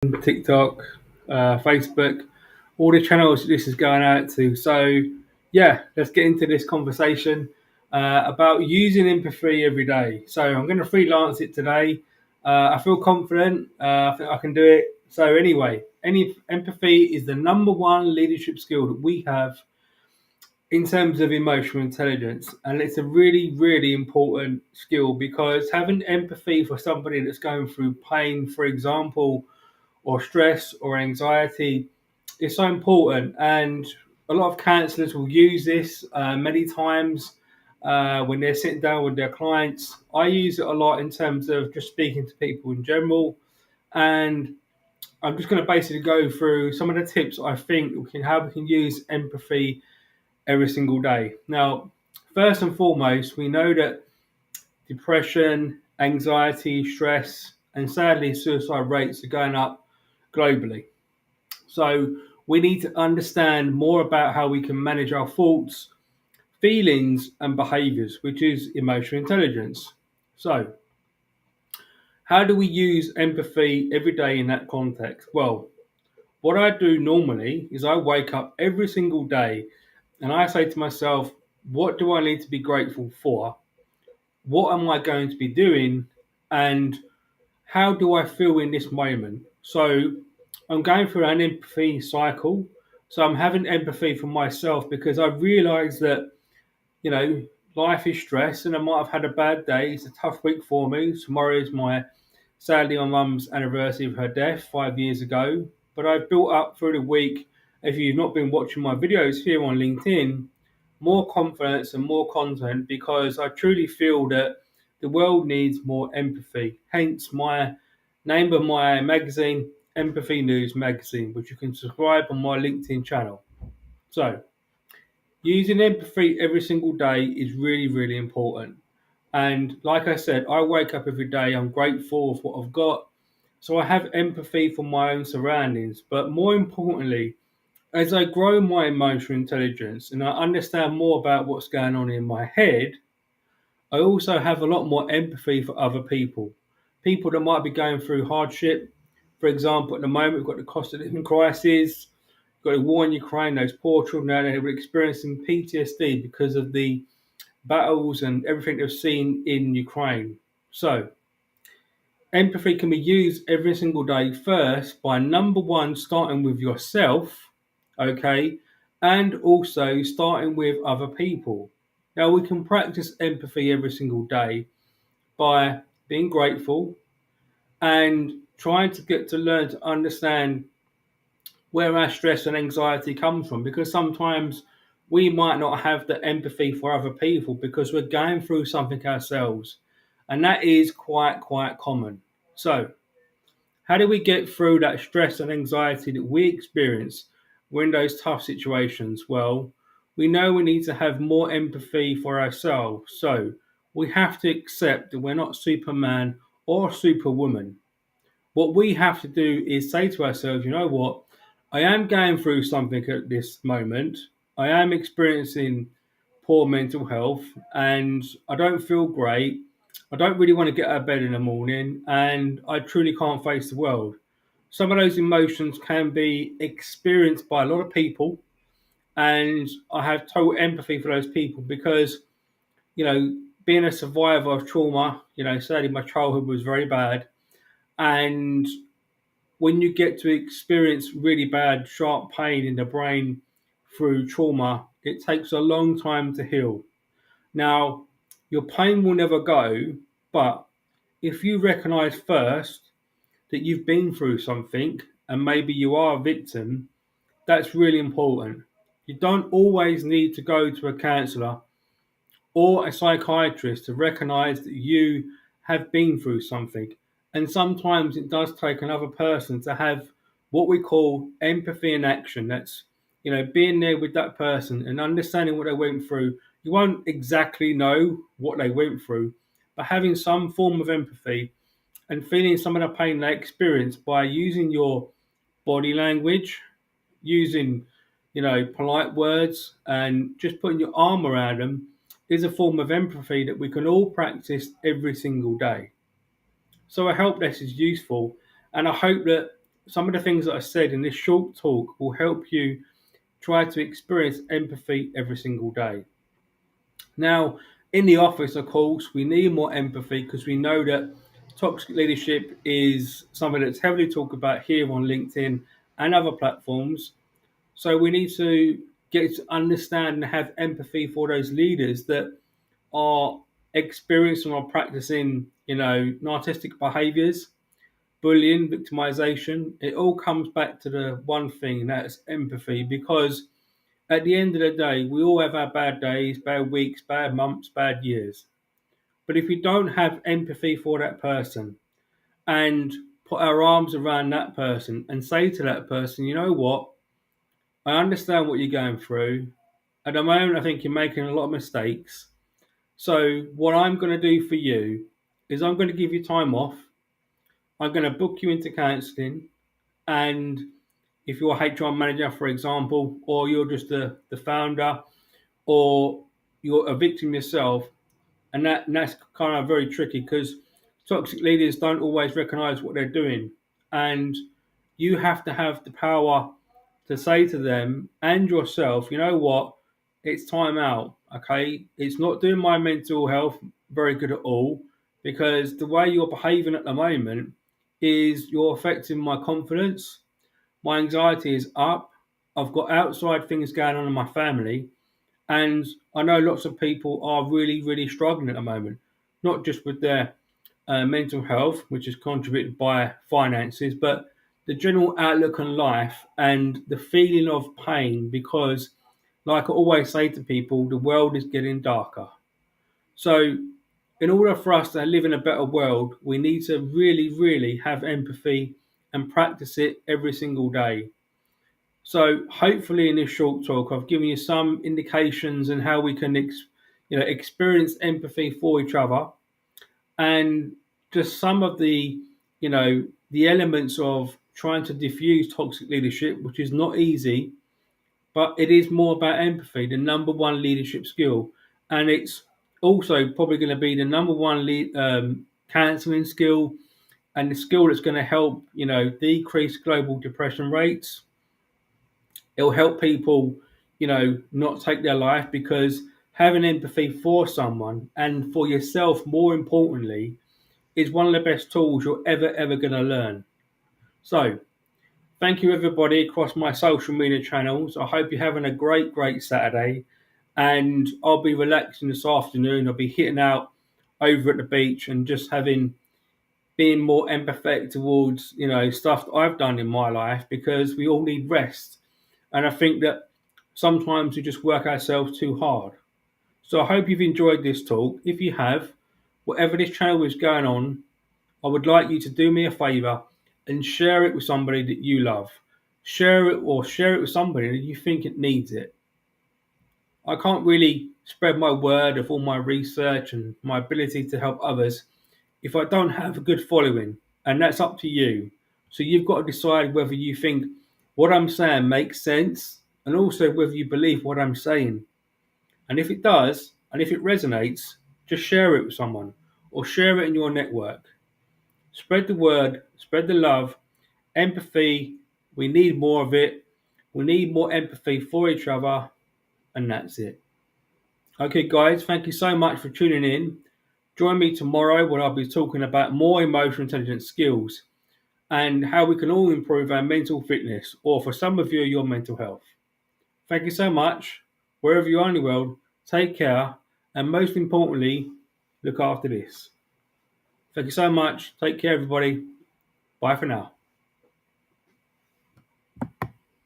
TikTok, Facebook, all the channels this is going out to. So, yeah, let's get into this conversation about using empathy every day. So, I'm going to freelance it today. I feel confident. I think I can do it. So, anyway, any empathy is the number one leadership skill that we have in terms of emotional intelligence, and it's a really, really important skill because having empathy for somebody that's going through pain, for example, or stress or anxiety is so important. And a lot of counsellors will use this many times when they're sitting down with their clients. I use it a lot in terms of just speaking to people in general. And I'm just going to basically go through some of the tips I think how we can use empathy every single day. Now, first and foremost, we know that depression, anxiety, stress, and sadly, suicide rates are going up globally. So we need to understand more about how we can manage our thoughts, feelings, and behaviors, which is emotional intelligence. So, how do we use empathy every day in that context? Well, what I do normally is I wake up every single day and I say to myself, what do I need to be grateful for? What am I going to be doing? And how do I feel in this moment? So I'm going through an empathy cycle. So I'm having empathy for myself because I realize that, you know, life is stress and I might have had a bad day. It's a tough week for me. Tomorrow is sadly, my mum's anniversary of her death 5 years ago. But I've built up through the week, if you've not been watching my videos here on LinkedIn, more confidence and more content because I truly feel that the world needs more empathy. Hence, my name of my magazine, Empathy News Magazine, which you can subscribe on my LinkedIn channel. So, using empathy every single day is really, really important. And like I said, I wake up every day, I'm grateful for what I've got. So I have empathy for my own surroundings. But more importantly, as I grow my emotional intelligence and I understand more about what's going on in my head, I also have a lot more empathy for other people. People that might be going through hardship. For example, at the moment, we've got the cost of living crisis, we've got the war in Ukraine, those poor children out there who are experiencing PTSD because of the battles and everything they've seen in Ukraine. So, empathy can be used every single day first by number one, starting with yourself, okay, and also starting with other people. Now, we can practice empathy every single day by being grateful and trying to get to learn to understand where our stress and anxiety comes from because sometimes we might not have the empathy for other people because we're going through something ourselves, and that is quite common. So how do we get through that stress and anxiety that we experience when those tough situations? Well, we know we need to have more empathy for ourselves. So we have to accept that we're not Superman or Superwoman. What we have to do is say to ourselves, you know what? I am going through something at this moment. I am experiencing poor mental health and I don't feel great. I don't really want to get out of bed in the morning and I truly can't face the world. Some of those emotions can be experienced by a lot of people, and I have total empathy for those people because, you know, being a survivor of trauma, you know, sadly my childhood was very bad. And when you get to experience really bad, sharp pain in the brain through trauma, it takes a long time to heal. Now, your pain will never go, but if you recognize first that you've been through something and maybe you are a victim, that's really important. You don't always need to go to a counselor or a psychiatrist to recognize that you have been through something. And sometimes it does take another person to have what we call empathy in action. That's, you know, being there with that person and understanding what they went through. You won't exactly know what they went through, but having some form of empathy and feeling some of the pain they experience by using your body language, using, you know, polite words and just putting your arm around them is a form of empathy that we can all practice every single day. So I hope this is useful and I hope that some of the things that I said in this short talk will help you try to experience empathy every single day. Now, in the office, of course, we need more empathy because we know that toxic leadership is something that's heavily talked about here on LinkedIn and other platforms. So we need to get to understand and have empathy for those leaders that are experiencing or practicing, narcissistic behaviors, bullying, victimization. It all comes back to the one thing, and that's empathy, because at the end of the day, we all have our bad days, bad weeks, bad months, bad years. But if we don't have empathy for that person and put our arms around that person and say to that person, you know what, I understand what you're going through. At the moment, I think you're making a lot of mistakes. So, what I'm going to do for you is I'm going to give you time off. I'm going to book you into counseling. And if you're a HR manager, for example, or you're just the founder, or you're a victim yourself, and that's kind of very tricky because toxic leaders don't always recognize what they're doing, and you have to have the power to say to them and yourself, you know what, it's time out. Okay, it's not doing my mental health very good at all, because the way you're behaving at the moment is you're affecting my confidence. My anxiety is up. I've got outside things going on in my family, and I know lots of people are really, really struggling at the moment, not just with their mental health, which is contributed by finances, but the general outlook on life and the feeling of pain. Because, like I always say to people, the world is getting darker. So, in order for us to live in a better world, we need to really, really have empathy and practice it every single day. So hopefully in this short talk, I've given you some indications on how we can, experience empathy for each other, and just some of the elements of trying to diffuse toxic leadership, which is not easy, but it is more about empathy, the number one leadership skill, and it's also probably going to be the number one counseling skill, and the skill that's going to help decrease global depression rates. It'll help people, not take their life, because having empathy for someone and for yourself, more importantly, is one of the best tools you're ever going to learn. So, thank you everybody across my social media channels. I hope you're having a great Saturday, and I'll be relaxing this afternoon. I'll be hitting out over at the beach and just being more empathetic towards, stuff that I've done in my life, because we all need rest. And I think that sometimes we just work ourselves too hard. So I hope you've enjoyed this talk. If you have, whatever this channel is going on, I would like you to do me a favour and share it with somebody that you love. Share it with somebody that you think it needs it. I can't really spread my word of all my research and my ability to help others if I don't have a good following, and that's up to you. So you've got to decide whether you think what I'm saying makes sense, and also whether you believe what I'm saying. And if it does, and if it resonates, just share it with someone or share it in your network. Spread the word, spread the love, empathy. We need more of it. We need more empathy for each other, and that's it. Okay, guys, thank you so much for tuning in. Join me tomorrow when I'll be talking about more emotional intelligence skills and how we can all improve our mental fitness, or for some of you, your mental health. Thank you so much. Wherever you are in the world, take care, and most importantly, look after this. Thank you so much. Take care, everybody. Bye for now.